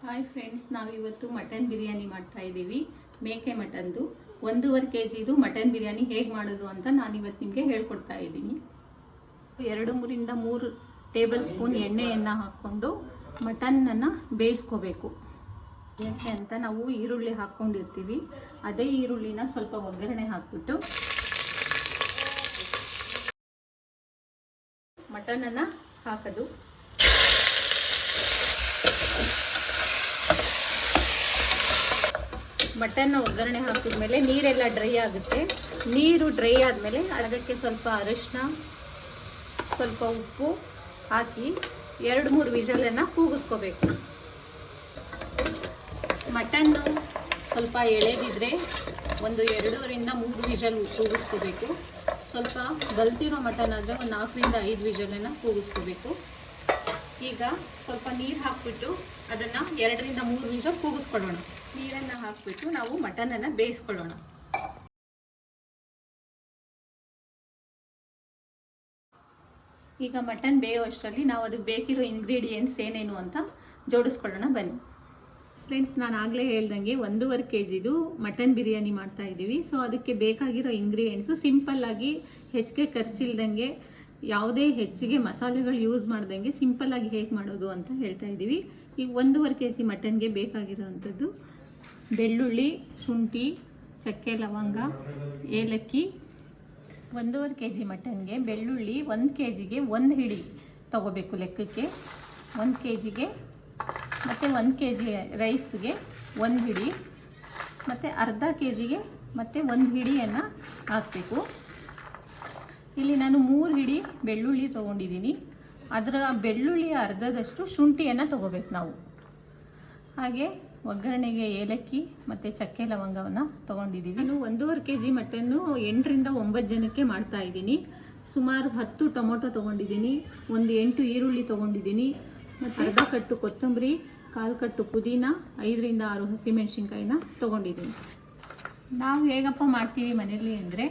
Hi friends, ನಾವಿವತ್ತು mutton biryani ಮಾಡ್ತಾ ಇದ್ದೀವಿ. ಮೇಕೆ ಮಟನ್ದು 1.5 kg ಮಟನ್ ಬಿರಿಯಾನಿ ಹೇಗೆ ಮಾಡೋದು ಅಂತ ನಾನಿವತ್ತು ನಿಮಗೆ ಹೇಳ್ಕೊಡ್ತಾ ಇದ್ದೀನಿ. 2-3 ಟೇಬಲ್ ಸ್ಪೂನ್ ಎಣ್ಣೆಯನ್ನು ಹಾಕ್ಕೊಂಡು ಮಟನ್ನನ್ನು ಬೇಯಿಸ್ಕೋಬೇಕು. ಯಾಕೆ ಅಂತ ನಾವು ಈರುಳ್ಳಿ ಹಾಕ್ಕೊಂಡಿರ್ತೀವಿ. ಅದೇ ಈರುಳ್ಳಿನ ಸ್ವಲ್ಪ ಒಗ್ಗರಣೆ ಹಾಕ್ಬಿಟ್ಟು ಮಟನನ್ನು ಹಾಕೋದು. ಮಟನ್ನ ಒಗ್ಗರಣೆ ಹಾಕಿದ್ಮೇಲೆ ನೀರೆಲ್ಲ ಡ್ರೈ ಆಗುತ್ತೆ. ನೀರು ಡ್ರೈ ಆದಮೇಲೆ ಅದಕ್ಕೆ ಸ್ವಲ್ಪ ಅರಿಶಿನ, ಸ್ವಲ್ಪ ಉಪ್ಪು ಹಾಕಿ 2-3 ವಿಷಲನ್ನು ಕೂಗಿಸ್ಕೋಬೇಕು. ಮಟನ್ನು ಸ್ವಲ್ಪ ಎಳೆದಿದ್ರೆ 2-3 ವಿಷಲ್ ಕೂಗಿಸ್ಕೋಬೇಕು. ಸ್ವಲ್ಪ ಗಲ್ತಿರೋ ಮಟನ್ ಆದರೆ 4-5 ವಿಷಲನ್ನು ಕೂಗಿಸ್ಕೋಬೇಕು. ಈಗ ಸ್ವಲ್ಪ ನೀರು ಹಾಕ್ಬಿಟ್ಟು ಅದನ್ನು 2-3 ವಿಷಲ್ ಕೂಗಿಸ್ಕೊಳ್ಳೋಣ. ನೀರನ್ನು ಹಾಕ್ಬಿಟ್ಟು ನಾವು ಮಟನನ್ನು ಬೇಯಿಸ್ಕೊಳ್ಳೋಣ. ಈಗ ಮಟನ್ ಬೇಯೋಷ್ಟರಲ್ಲಿ ನಾವು ಅದಕ್ಕೆ ಬೇಕಿರೋ ಇಂಗ್ರೀಡಿಯೆಂಟ್ಸ್ ಏನೇನು ಅಂತ ಜೋಡಿಸ್ಕೊಳ್ಳೋಣ ಬನ್ನಿ. ಫ್ರೆಂಡ್ಸ್, ನಾನು ಆಗಲೇ ಹೇಳ್ದಂಗೆ 1.5 kg ಮಟನ್ ಬಿರಿಯಾನಿ ಮಾಡ್ತಾ ಇದ್ದೀವಿ. ಸೊ ಅದಕ್ಕೆ ಬೇಕಾಗಿರೋ ಇಂಗ್ರೀಡಿಯೆಂಟ್ಸು ಸಿಂಪಲ್ಲಾಗಿ, ಹೆಚ್ಚಿಗೆ ಖರ್ಚಿಲ್ದಂಗೆ, ಯಾವುದೇ ಹೆಚ್ಚಿಗೆ ಮಸಾಲೆಗಳು ಯೂಸ್ ಮಾಡ್ದಂಗೆ ಸಿಂಪಲ್ಲಾಗಿ ಹೇಗೆ ಮಾಡೋದು ಅಂತ ಹೇಳ್ತಾ ಇದ್ದೀವಿ. ಈಗ 1.5 kg ಮಟನ್ಗೆ ಬೇಕಾಗಿರೋವಂಥದ್ದು ಬೆಳ್ಳುಳ್ಳಿ, ಶುಂಠಿ, ಚಕ್ಕೆ, ಲವಂಗ, ಏಲಕ್ಕಿ. 1.5 kg ಮಟನ್ಗೆ ಬೆಳ್ಳುಳ್ಳಿ 1 kgಗೆ 1 ಹಿಡಿ ತೊಗೋಬೇಕು ಲೆಕ್ಕಕ್ಕೆ. 1 kgಗೆ ಮತ್ತು 1 kg ರೈಸ್ಗೆ 1 ಹಿಡಿ ಮತ್ತು ಅರ್ಧ kgಗೆ ಮತ್ತು 1 ಹಿಡಿಯನ್ನು ಹಾಕಬೇಕು. ಇಲ್ಲಿ ನಾನು 3 ಹಿಡಿ ಬೆಳ್ಳುಳ್ಳಿ ತೊಗೊಂಡಿದ್ದೀನಿ. ಅದರ ಬೆಳ್ಳುಳ್ಳಿಯ ಅರ್ಧದಷ್ಟು ಶುಂಠಿಯನ್ನು ತೊಗೋಬೇಕು ನಾವು. ಹಾಗೆ ಒಗ್ಗರಣೆಗೆ ಏಲಕ್ಕಿ ಮತ್ತು ಚಕ್ಕೆ, ಲವಂಗವನ್ನು ತೊಗೊಂಡಿದ್ದೀವಿ. ನಾನು 1.5 kg ಮಟನ್ನು 8-9 ಜನಕ್ಕೆ ಮಾಡ್ತಾ ಇದ್ದೀನಿ. ಸುಮಾರು 10 ಟೊಮೊಟೊ ತೊಗೊಂಡಿದ್ದೀನಿ, 8 ಈರುಳ್ಳಿ ತೊಗೊಂಡಿದ್ದೀನಿ, ಮತ್ತು ಅರ್ಧ ಕಟ್ಟು ಕೊತ್ತಂಬರಿ, 1/4 ಕಟ್ಟು ಪುದೀನ, 5-6 ಹಸಿಮೆಣಸಿನ್ಕಾಯಿನ ತೊಗೊಂಡಿದ್ದೀನಿ. ನಾವು ಹೇಗಪ್ಪ ಮಾಡ್ತೀವಿ ಮನೆಯಲ್ಲಿ ಅಂದರೆ,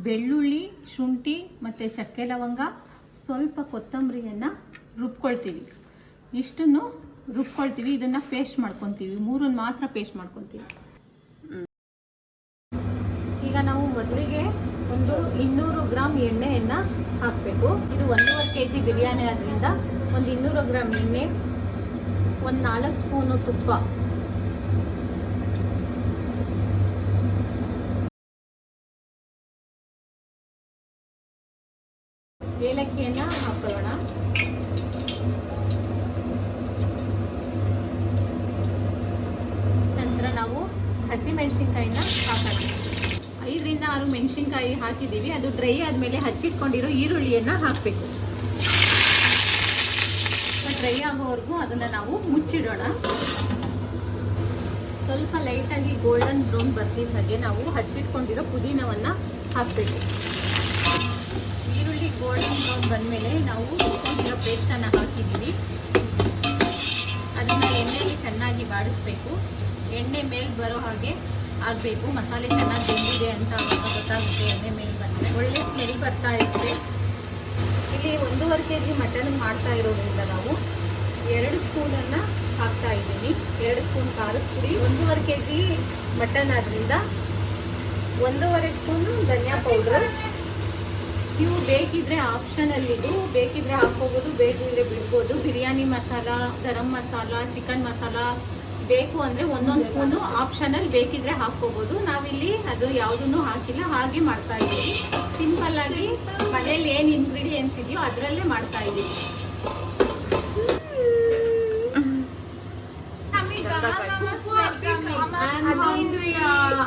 ಬೆಳ್ಳುಳ್ಳಿ, ಶುಂಠಿ ಮತ್ತು ಚಕ್ಕೆ, ಲವಂಗ, ಸ್ವಲ್ಪ ಕೊತ್ತಂಬರಿಯನ್ನು ರುಬ್ಕೊಳ್ತೀವಿ. ಇಷ್ಟನ್ನು ರುಬ್ಕೊಳ್ತೀವಿ. ಇದನ್ನು ಪೇಸ್ಟ್ ಮಾಡ್ಕೊತೀವಿ. 3 ಮಾತ್ರ ಪೇಸ್ಟ್ ಮಾಡ್ಕೊತೀವಿ. ಈಗ ನಾವು ಮೊದಲಿಗೆ 200 ಗ್ರಾಮ್ ಎಣ್ಣೆಯನ್ನು ಹಾಕಬೇಕು. ಇದು 1.5 kg ಬಿರಿಯಾನಿ ಆದ್ದರಿಂದ 200 ಗ್ರಾಮ್ ಎಣ್ಣೆ, 4 ಸ್ಪೂನು ತುಪ್ಪ, ಏಲಕ್ಕಿಯನ್ನು ಹಾಕೊಳ್ಳೋಣ. ನಂತರ ನಾವು ಹಸಿಮೆಣಸಿನ್ಕಾಯಿನ ಹಾಕೋಣ. 5-6 ಮೆಣಸಿನ್ಕಾಯಿ ಹಾಕಿದ್ದೀವಿ. ಅದು ಡ್ರೈ ಆದಮೇಲೆ ಹಚ್ಚಿಟ್ಕೊಂಡಿರೋ ಈರುಳ್ಳಿಯನ್ನು ಹಾಕಬೇಕು. ಡ್ರೈ ಆಗೋವರೆಗೂ ಅದನ್ನು ನಾವು ಮುಚ್ಚಿಡೋಣ. ಸ್ವಲ್ಪ ಲೈಟಾಗಿ ಗೋಲ್ಡನ್ ಬ್ರೌನ್ ಬರ್ತಿದ್ದ ಹಾಗೆ ನಾವು ಹಚ್ಚಿಟ್ಕೊಂಡಿರೋ ಪುದೀನವನ್ನು ಹಾಕಬೇಕು. ಈರುಳ್ಳಿ ಗೋಲ್ಡನ್ ಬ್ರೌನ್ ಬಂದಮೇಲೆ ನಾವು ಇಟ್ಕೊಂಡಿರೋ ಪೇಸ್ಟನ್ನು ಹಾಕಿದ್ದೀವಿ. ಅದನ್ನು ಎಣ್ಣೆಯಲ್ಲಿ ಚೆನ್ನಾಗಿ ಬಾಡಿಸ್ಬೇಕು. ಎಣ್ಣೆ ಮೇಲೆ ಬರೋ ಹಾಗೆ ಆಗಬೇಕು. ಮಸಾಲೆ ಚೆನ್ನಾಗಿ ಬೆಂದಿದೆ ಅಂತ ಅವಾಗ ಗೊತ್ತಾಗುತ್ತೆ. ಎಣ್ಣೆ ಮೇಲೆ ಬಂದರೆ ಒಳ್ಳೆ ಸ್ಮೆಲ್ ಬರ್ತಾ ಇರುತ್ತೆ. ಇಲ್ಲಿ 1.5 kg ಮಟನ್ ಮಾಡ್ತಾ ಇರೋದ್ರಿಂದ ನಾವು 2 ಸ್ಪೂನನ್ನು ಹಾಕ್ತಾ ಇದ್ದೀನಿ. 2 ಸ್ಪೂನ್ ಖಾರದ ಪುಡಿ. 1.5 kg ಮಟನ್ ಆದ್ದರಿಂದ 1.5 ಸ್ಪೂನು ಧನಿಯಾ ಪೌಡ್ರು. ನೀವು ಬೇಕಿದ್ರೆ ಆಪ್ಷನಲ್ಲಿದು, ಬೇಕಿದ್ರೆ ಹಾಕ್ಕೋಬೋದು, ಬೇಕಿದ್ರೆ ಬಿಡ್ಬೋದು. ಬಿರಿಯಾನಿ ಮಸಾಲ, ಗರಂ ಮಸಾಲ, ಚಿಕನ್ ಮಸಾಲ ಬೇಕು ಅಂದರೆ 1 ಸ್ಪೂನು ಆಪ್ಷನಲ್, ಬೇಕಿದ್ರೆ ಹಾಕ್ಕೋಬೋದು. ನಾವಿಲ್ಲಿ ಅದು ಯಾವುದನ್ನು ಹಾಕಿಲ್ಲ, ಹಾಗೆ ಮಾಡ್ತಾ ಇದ್ದೀವಿ. ಸಿಂಪಲ್ಲಾಗಿ ಮನೇಲಿ ಏನು ಇಂಗ್ರೀಡಿಯೆಂಟ್ಸ್ ಇದೆಯೋ ಅದರಲ್ಲೇ ಮಾಡ್ತಾ ಇದ್ದೀವಿ.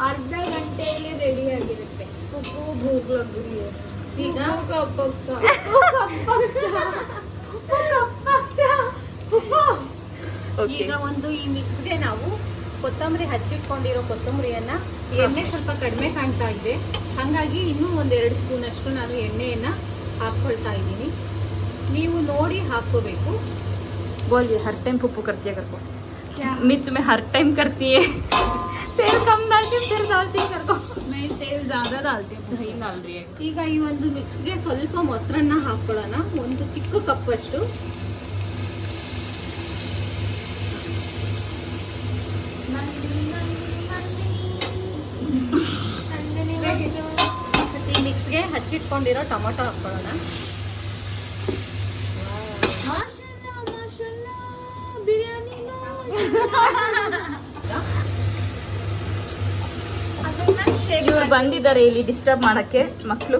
ಅರ್ಧ ಗಂಟೆಯಲ್ಲಿ ರೆಡಿ ಆಗಿರುತ್ತೆ. ಈಗ ಈಗ ಈ ಮಿಕ್ಸ್ಗೆ ನಾವು ಕೊತ್ತಂಬರಿ ಹಚ್ಚಿಟ್ಕೊಂಡಿರೋ ಕೊತ್ತಂಬರಿಯನ್ನು, ಎಣ್ಣೆ ಸ್ವಲ್ಪ ಕಡಿಮೆ ಕಾಣ್ತಾ ಇದೆ, ಹಾಗಾಗಿ ಇನ್ನೂ 1-2 ಸ್ಪೂನಷ್ಟು ನಾನು ಎಣ್ಣೆಯನ್ನು ಹಾಕ್ಕೊಳ್ತಾ ಇದ್ದೀನಿ. ನೀವು ನೋಡಿ ಹಾಕ್ಕೋಬೇಕು. बोलिए हर टाइम फुप्पू करती है कर को क्या मैं तुम्हें हर टाइम करती है तेल कम डालती फिर डालती है कर को मैं तेल ज़्यादा डालती हूँ दही डाल रही है. ಈಗ ಈ ಮಿಕ್ಸ್ಗೆ ಸ್ವಲ್ಪ ಮೊಸರನ್ನ ಹಾಕ್ಕೊಳ್ಳೋಣ. 1 ಚಿಕ್ಕ ಕಪ್ಪಷ್ಟು ಈ ಮಿಕ್ಸ್ಗೆ ಹಚ್ಚಿಟ್ಕೊಂಡಿರೋ ಟೊಮೊಟೊ ಹಾಕ್ಕೊಳ್ಳೋಣ. ಇವ್ರು ಬಂದಿದ್ದಾರೆ ಇಲ್ಲಿ ಡಿಸ್ಟರ್ಬ್ ಮಾಡಕ್ಕೆ ಮಕ್ಕಳು.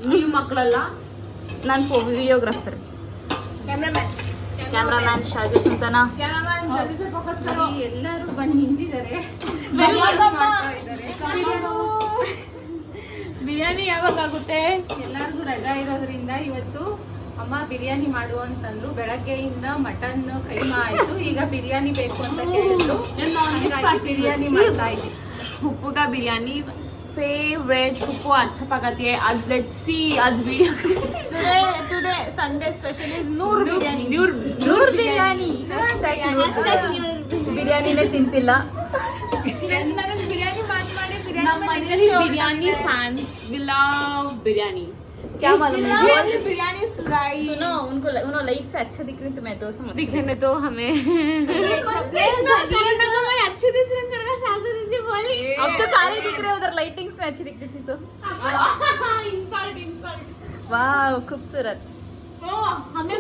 ನೀವು ಮಕ್ಕಳಲ್ಲ, ನಾನು ವಿಡಿಯೋಗ್ರಾಫರ್. ಕ್ಯಾಮ್ರಾಮ್ಯಾನ್ ಶಾಜು ಸುಲ್ತಾನ. ನೋಡಿ, ಎಲ್ಲರೂ ಬಂದು ನಿಂತಿದ್ದಾರೆ. ಬಿರಿಯಾನಿ ಯಾವಾಗ ಆಗುತ್ತೆ? ಎಲ್ಲರಿಗೂ ರಜಾ ಇರೋದ್ರಿಂದ ಇವತ್ತು ಅಮ್ಮ ಬಿರಿಯಾನಿ ಮಾಡು ಅಂತಂದ್ರು. ಬೆಳಗ್ಗೆಯಿಂದ ಮಟನ್ ಕೈಮಾ ಆಯ್ತು, ಈಗ ಬಿರಿಯಾನಿ ಬೇಕು ಅಂತ ಕೇಳಿದ್ರು. ಹಾಗಾಗಿ ಬಿರಿಯಾನಿ ಮಾಡ್ತಾ ಇದ್ದೀನಿ. पप्पू का बिरयानी फेवरेट. पप्पू अच्छा पकाती है. आज लेट्स सी, आज video today Sunday special is Noor biryani. Noor biryani. ಬಿರಿಯಾನಿನೇ ತಿಂತಿಲ್ಲ. ನಮ್ಮ ಮನೆಯಲ್ಲಿ biryani fans. We love biryani. क्या मालूम है? बिरयानी राइस. सुनो, उनको लाइट से अच्छा दिख रही तो मैं तो समझ दिखने में तो हमें अच्छे दिख रहे. अब तो काले दिख रहे, उधर लाइटिंग्स में अच्छी दिखती थी तो. वाह खूबसूरत. हमें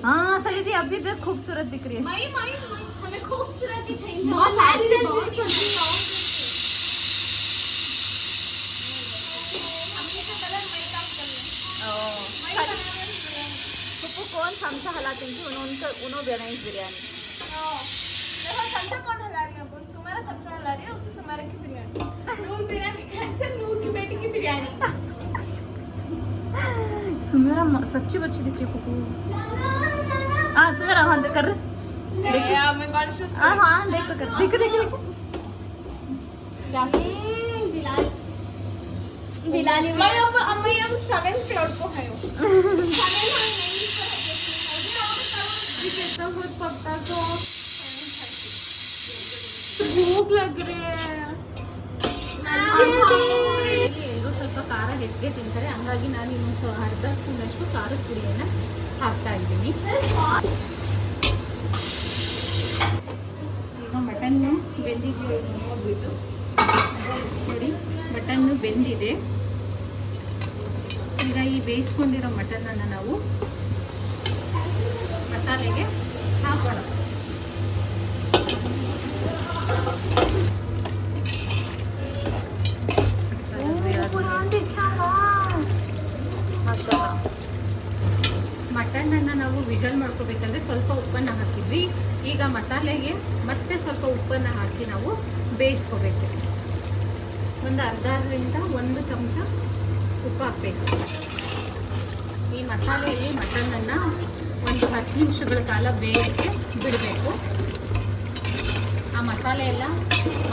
हाँ सही थी, अभी तक खूबसूरत दिख रही है. हमें खूबसूरत पप्पू कौन चमचा हलाती थी? उन्होंने बनाई बिरयानी. चमचा कौन हला रही है? सुमेरा चमचा हला रही है, उससे सुमेरा की बिरयानी. नूर बिरयानी कैंसिल. नूर की बेटी की बिरयानी. सुमेरा सच्ची बच्ची दिख रही है पप्पू. हाँ सुमेरा हाँ कर. मैं कॉन्शियस. हाँ हाँ देखो कर. देखो. दिलाली मैं अब सेवन फ्लोर को है. भूख लग रही है. ಎಲ್ಲರೂ ಸ್ವಲ್ಪ ಖಾರ ಹೆಚ್ಚಿಗೆ ತಿಂತಾರೆ, ಹಂಗಾಗಿ ನಾನು ಇನ್ನೊಂದು ಅರ್ಧ ಸ್ಪೂನಷ್ಟು ಖಾರದ ಪುಡಿಯನ್ನು ಹಾಕ್ತಾ ಇದ್ದೀನಿ. ಈಗ ಮಟನ್ನು ಬೆಂದಿದೆಯೋ ನೋಡ್ಬಿಟ್ಟು ನೋಡಿ, ಮಟನ್ನು ಬೆಂದಿದೆ. ಈಗ ಈ ಬೇಯಿಸ್ಕೊಂಡಿರೋ ಮಟನನ್ನು ನಾವು ಮಸಾಲೆಗೆ ಹಾಕೋಣ. ಮಟನನ್ನು ನಾವು ವಿಷಲ್ ಮಾಡ್ಕೋಬೇಕಂದ್ರೆ ಸ್ವಲ್ಪ ಉಪ್ಪನ್ನು ಹಾಕಿದ್ವಿ. ಈಗ ಮಸಾಲೆಗೆ ಮತ್ತೆ ಸ್ವಲ್ಪ ಉಪ್ಪನ್ನು ಹಾಕಿ ನಾವು ಬೇಯಿಸ್ಕೋಬೇಕು. ಒಂದು ಅರ್ಧದಿಂದ 1 ಚಮಚ ಉಪ್ಪು ಹಾಕಬೇಕು. ಈ ಮಸಾಲೆಯಲ್ಲಿ ಮಟನನ್ನು ಒಂದು 10 ನಿಮಿಷಗಳ ಕಾಲ ಬೇಯಕ್ಕೆ ಬಿಡಬೇಕು. ಆ ಮಸಾಲೆ ಎಲ್ಲ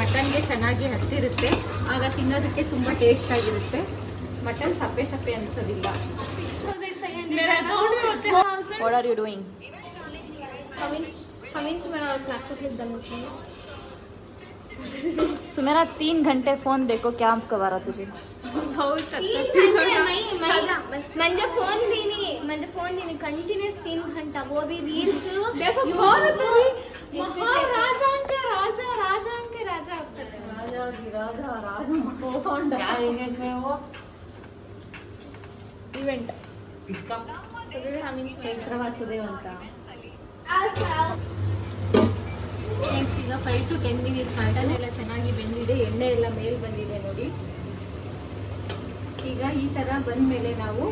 ಮಟನ್ಗೆ ಚೆನ್ನಾಗಿ ಹತ್ತಿರುತ್ತೆ, ಆಗ ತಿನ್ನೋದಕ್ಕೆ ತುಂಬ ಟೇಸ್ಟ್ ಆಗಿರುತ್ತೆ. ಮಟನ್ ಸಪ್ಪೆ ಸಪ್ಪೆ ಅನಿಸೋದಿಲ್ಲ. What are you doing? Sumera 3 घंटे फोन देखो, क्या करा तुझे? म्हणजे फोन देनी कंटिन्यूस 3 घंटा, वो भी रील्स. देखो कौन तुम्ही महाराजांके राजा राजांके राजा इवेंट ಚೈತ್ರ ವಾಸುದೇವ್ ಅಂತ. ಫ್ರೆಂಡ್ಸ್, ಈಗ 5 to 10 ಮಿನಿಟ್ಸ್ ಮಟನ್ ಎಲ್ಲ ಚೆನ್ನಾಗಿ ಬೆಂದಿದೆ, ಎಣ್ಣೆ ಎಲ್ಲ ಮೇಲೆ ಬಂದಿದೆ ನೋಡಿ. ಈಗ ಈ ಥರ ಬಂದಮೇಲೆ ನಾವು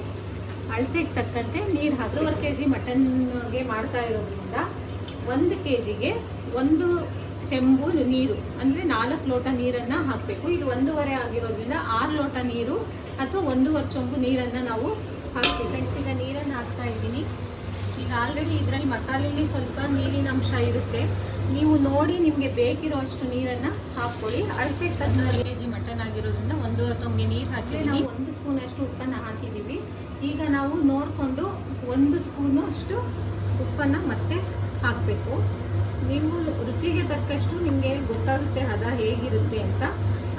ಅಳತೆಗೆ ತಕ್ಕಂತೆ ನೀರು ಹಾಕಿ 1.5 kg ಮಟನ್ಗೆ ಮಾಡ್ತಾ ಇರೋದ್ರಿಂದ 1 kgಗೆ 1 ಚೆಂಬು ನೀರು ಅಂದರೆ 4 ಲೋಟ ನೀರನ್ನು ಹಾಕಬೇಕು. ಇದು 1.5 ಆಗಿರೋದ್ರಿಂದ 6 ಲೋಟ ನೀರು ಅಥವಾ 1.5 ಚೊಂಬು ನೀರನ್ನು ನಾವು ಹಾಕ್ತೀವಿ. ಫ್ರೆಂಡ್ಸ್, ಈಗ ನೀರನ್ನು ಹಾಕ್ತಾ ಇದ್ದೀನಿ. ಈಗ ಆಲ್ರೆಡಿ ಇದರಲ್ಲಿ ಮಸಾಲೆಯಲ್ಲಿ ಸ್ವಲ್ಪ ನೀರಿನ ಅಂಶ ಇರುತ್ತೆ, ನೀವು ನೋಡಿ ನಿಮಗೆ ಬೇಕಿರೋ ಅಷ್ಟು ನೀರನ್ನು ಹಾಕ್ಕೊಳ್ಳಿ. ಅಳತೆಗೆ ತಕ್ಕ 1 kg ಮಟನ್ ಆಗಿರೋದ್ರಿಂದ 1.5 ತೊಂಬೆ ನೀರು ಹಾಕಿ ನಾವು 1 ಸ್ಪೂನಷ್ಟು ಉಪ್ಪನ್ನು ಹಾಕಿದ್ದೀವಿ. ಈಗ ನಾವು ನೋಡಿಕೊಂಡು 1 ಸ್ಪೂನು ಅಷ್ಟು ಉಪ್ಪನ್ನು ಮತ್ತೆ ಹಾಕಬೇಕು. ನೀವು ರುಚಿಗೆ ತಕ್ಕಷ್ಟು ನಿಮಗೆ ಗೊತ್ತಾಗುತ್ತೆ ಹದ ಹೇಗಿರುತ್ತೆ ಅಂತ,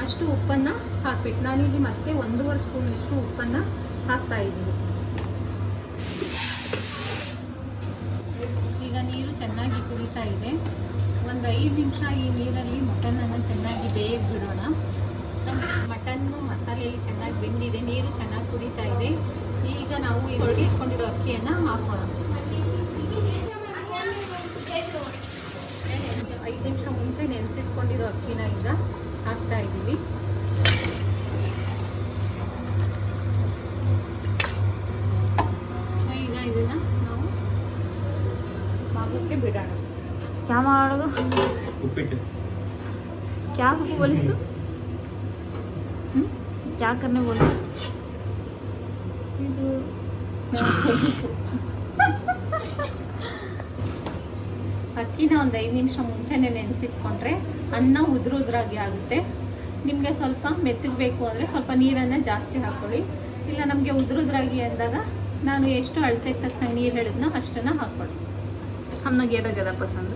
ಅಷ್ಟು ಉಪ್ಪನ್ನು ಹಾಕಬೇಕು. ನಾನಿಲ್ಲಿ ಮತ್ತೆ 1.5 ಸ್ಪೂನಷ್ಟು ಉಪ್ಪನ್ನು ಹಾಕ್ತಾ ಇದ್ದೀನಿ. ಈಗ ನೀರು ಚೆನ್ನಾಗಿ ಕುದೀತಾ ಇದೆ. ಒಂದು 5 ನಿಮಿಷ ಈ ನೀರಲ್ಲಿ ಮಟನನ್ನು ಚೆನ್ನಾಗಿ ಬೇಯಕ್ಕೆ ಬಿಡೋಣ. ಮಟನ್ನು ಮಸಾಲೆಯಲ್ಲಿ ಚೆನ್ನಾಗಿ ಬೆಂದಿದೆ, ನೀರು ಚೆನ್ನಾಗಿ ಕುದೀತಾ ಇದೆ. ಈಗ ನಾವು ಈ ಹೊರಗೆ ಇಟ್ಕೊಂಡಿರೋ ಅಕ್ಕಿಯನ್ನು ಹಾಕೋಣ. 5 ನಿಮಿಷ ಮುಂಚೆ ನೆನೆಸಿಟ್ಕೊಂಡಿರೋ ಅಕ್ಕಿನ ಈಗ ಹಾಕ್ತಾ ಇದ್ದೀವಿ. ಸೊ ಈಗ ಇದನ್ನ ನಾವು ಪಾಕಕ್ಕೆ ಬಿಡೋಣ. क्या ಮಾಡೋದು? ಉಪ್ಪಿಟ್ಟು. क्या बोलिस तू? क्या करने बोला? ಇದು ಅಕ್ಕಿನ ಒಂದು 5 ನಿಮಿಷ ಮುಂಚೆನೆ ನೆನೆಸಿಟ್ಕೊಂಡ್ರೆ ಅನ್ನ ಉದ್ರಾಗಿ ಆಗುತ್ತೆ. ನಿಮಗೆ ಸ್ವಲ್ಪ ಮೆತ್ತಗೆ ಬೇಕು ಅಂದರೆ ಸ್ವಲ್ಪ ನೀರನ್ನು ಜಾಸ್ತಿ ಹಾಕ್ಕೊಳ್ಳಿ. ಇಲ್ಲ ನಮಗೆ ಉದ್ರಾಗಿ ಅಂದಾಗ ನಾನು ಎಷ್ಟು ಅಳತೆಗೆ ತಕ್ಕಂಗೆ ನೀರು ಹೇಳಿದ್ನೋ ಅಷ್ಟನ್ನು ಹಾಕ್ಕೊಳ್ಳಿ. हमने ज़्यादा ज़्यादा पसंद.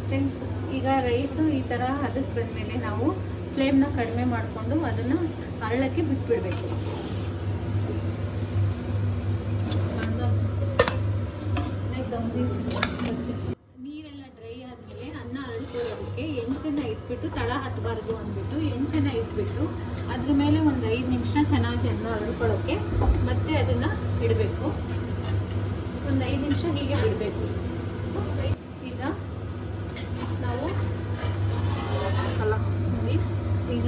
ಫ್ರೆಂಡ್ಸ್, ಈಗ ರೈಸು ಈ ಥರ ಅದಕ್ಕೆ ಬಂದಮೇಲೆ ನಾವು ಫ್ಲೇಮ್ನ ಕಡಿಮೆ ಮಾಡಿಕೊಂಡು ಅದನ್ನು ಅರಳಕ್ಕೆ ಬಿಟ್ಬಿಡಬೇಕು. ನೀರೆಲ್ಲ ಡ್ರೈ ಆದಮೇಲೆ ಅನ್ನ ಅರಳ್ಕೊಳ್ಳೋದಕ್ಕೆ ಹೆಂಚನ್ನು ಇಟ್ಬಿಟ್ಟು ತಳ ಹತ್ತಬಾರ್ದು ಅಂದ್ಬಿಟ್ಟು ಹೆಂಚನ್ನು ಇಟ್ಬಿಟ್ಟು ಅದ್ರ ಮೇಲೆ ಒಂದು 5 ನಿಮಿಷ ಚೆನ್ನಾಗಿ ಅನ್ನ ಅರಳ್ಕೊಳ್ಳೋಕ್ಕೆ ಮತ್ತೆ ಅದನ್ನು ಇಡಬೇಕು. ಒಂದು 5 ನಿಮಿಷ ಹೀಗೆ ಬಿಡಬೇಕು. ಈಗ ನಾವು ಅಲ್ಲ ನೋಡಿ, ಈಗ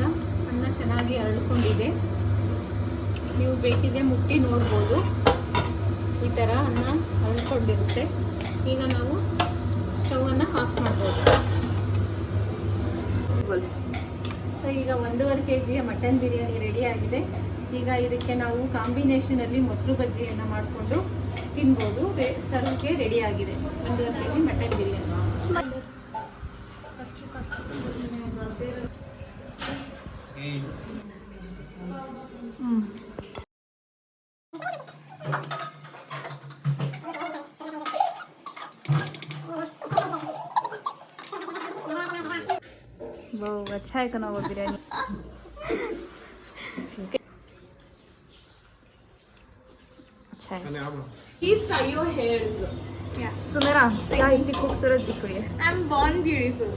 ಅನ್ನ ಚೆನ್ನಾಗಿ ಅರಳ್ಕೊಂಡಿದೆ. ನೀವು ಬೇಕಿದ್ರೆ ಮುಟ್ಟಿ ನೋಡ್ಬೋದು, ಈ ಥರ ಅನ್ನ ಅರಳ್ಕೊಂಡಿರುತ್ತೆ. ಈಗ ನಾವು ಸ್ಟವನ್ನು ಆಫ್ ಮಾಡ್ಬೋದು. ಸೊ ಈಗ 1.5 kg ಮಟನ್ ಬಿರಿಯಾನಿ ರೆಡಿ ಆಗಿದೆ. ಈಗ ಇದಕ್ಕೆ ನಾವು ಕಾಂಬಿನೇಷನಲ್ಲಿ ಮೊಸರು ಬಜ್ಜಿಯನ್ನು ಮಾಡಿಕೊಂಡು ತಿನ್ಬೋದು. ಸರ್ವ್ಗೆ ರೆಡಿ ಆಗಿದೆ 1.5 kg ಮಟನ್ ಬಿರಿಯಾನಿ. बहुत अच्छा है कना वो बिरयानी. अच्छा है. Please tie your hairs. Sumera क्या इतनी खूबसूरत दिख रही है. I'm born beautiful.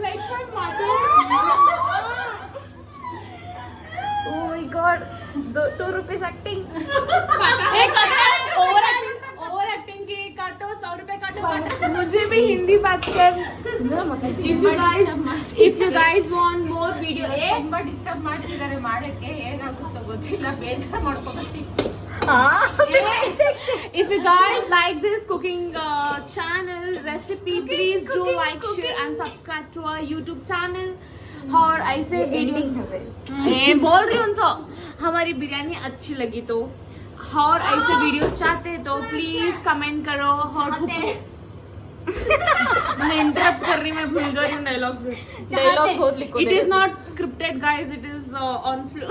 Like my mother. Oh my god. 2 rupees acting. Over acting की काटो 100 रुपए काटो. मुझे भी हिंदी बात कर. सुमेरा मस्त. If you guys want more video, ತುಂಬಾ ಡಿಸ್ಟರ್ಬ್ ಮಾಡ್ತಿದ್ದಾರೆ ಮಾಡೋಕ್ಕೆ. ಏನಾಗುತ್ತೋ ಗೊತ್ತಿಲ್ಲ, ಬೇಜಾರು ಮಾಡ್ಕೊಬೇಡಿ. if you guys like this cooking channel recipe, please do like, share and subscribe to our YouTube channel. और ऐसे वीडियोस बोल रही हूँ उनसे हमारी बिरयानी अच्छी लगी तो और ऐसे वीडियोस चाहते तो प्लीज कमेंट करो. और मैं इंटरप्ट कर रही, मैं भूल जा रही हूँ डायलॉग से. डायलॉग बहुत लिखो. It is not scripted guys, it is on flow.